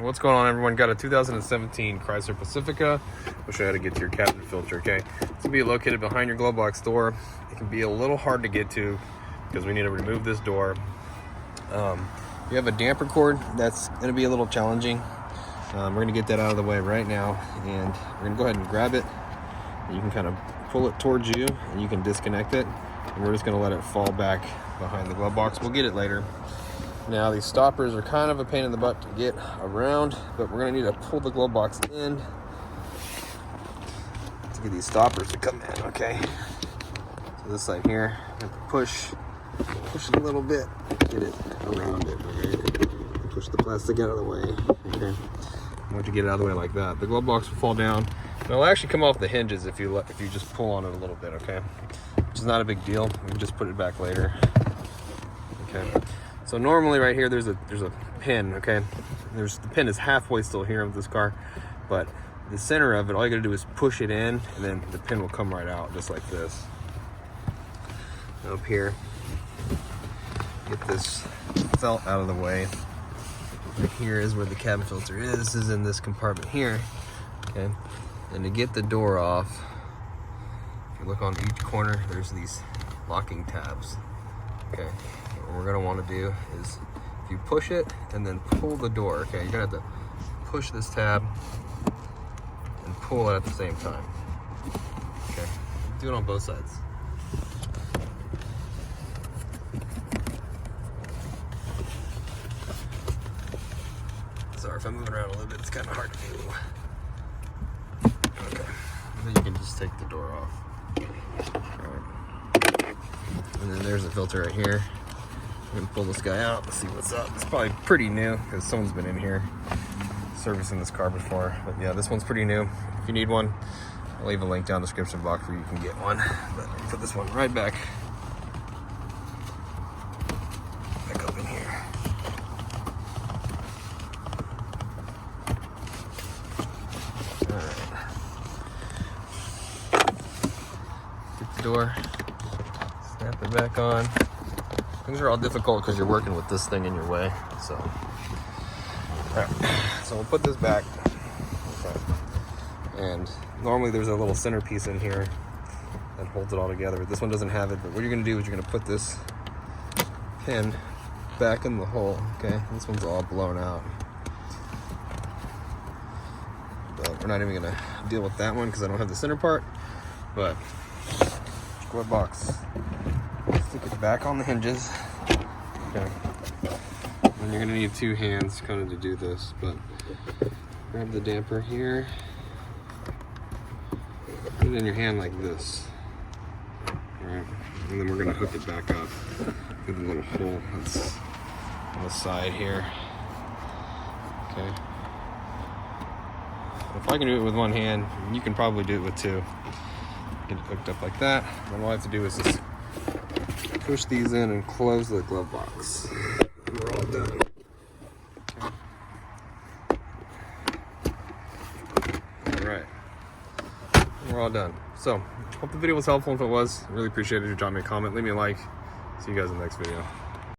What's going on, everyone? Got a 2017 Chrysler Pacifica. We'll show you how to get to your cabin filter, okay? It's gonna be located behind your glove box door. It can be a little hard to get to because we need to remove this door. You have a damper cord, that's gonna be a little challenging. We're gonna get that out of the way right now, and we're gonna go ahead and grab it. And you can kind of pull it towards you, and you can disconnect it. And we're just gonna let it fall back behind the glove box. We'll get it later. Now these stoppers are kind of a pain in the butt to get around, but we're gonna need to pull the glove box in to get these stoppers to come in, okay? So this side here, I have to push it a little bit, get it around it, okay? Push the plastic out of the way, okay? I want you to get it out of the way like that. The glove box will fall down. And it'll actually come off the hinges if you just pull on it a little bit, okay? Which is not a big deal. We can just put it back later, okay? So normally right here, there's a pin, okay? The pin is halfway still here of this car, but the center of it, all you gotta do is push it in, and then the pin will come right out, just like this. Up here, get this felt out of the way. Right here is where the cabin filter is. This is in this compartment here, okay? And to get the door off, if you look on each corner, there's these locking tabs, okay? What we're gonna want to do is, if you push it and then pull the door, okay, you're gonna have to push this tab and pull it at the same time, okay? Do it on both sides. Sorry if I'm moving around a little bit, it's kind of hard to do. Okay, and then you can just take the door off. All right. And then there's the filter right here. I'm gonna pull this guy out and see what's up. It's probably pretty new because someone's been in here servicing this car before. But yeah, this one's pretty new. If you need one, I'll leave a link down in the description box where you can get one. But I'll put this one right back up in here. All right. Get the door, snap it back on. Things are all difficult because you're working with this thing in your way. So, all right. So we'll put this back. Okay. And normally there's a little centerpiece in here that holds it all together. This one doesn't have it, but what you're gonna do is you're gonna put this pin back in the hole, okay? This one's all blown out. But we're not even gonna deal with that one because I don't have the center part, but glove box. Stick it back on the hinges. Okay. And you're gonna need two hands kind of to do this, but grab the damper here, put it in your hand like this. Alright, and then we're gonna hook it back up through the little hole that's on the side here. Okay. If I can do it with one hand, you can probably do it with two. Get it hooked up like that. Then all I have to do is just push these in and close the glove box. And we're all done. Okay. Alright. We're all done. So, hope the video was helpful. If it was, really appreciate it. If you drop me a comment, leave me a like. See you guys in the next video.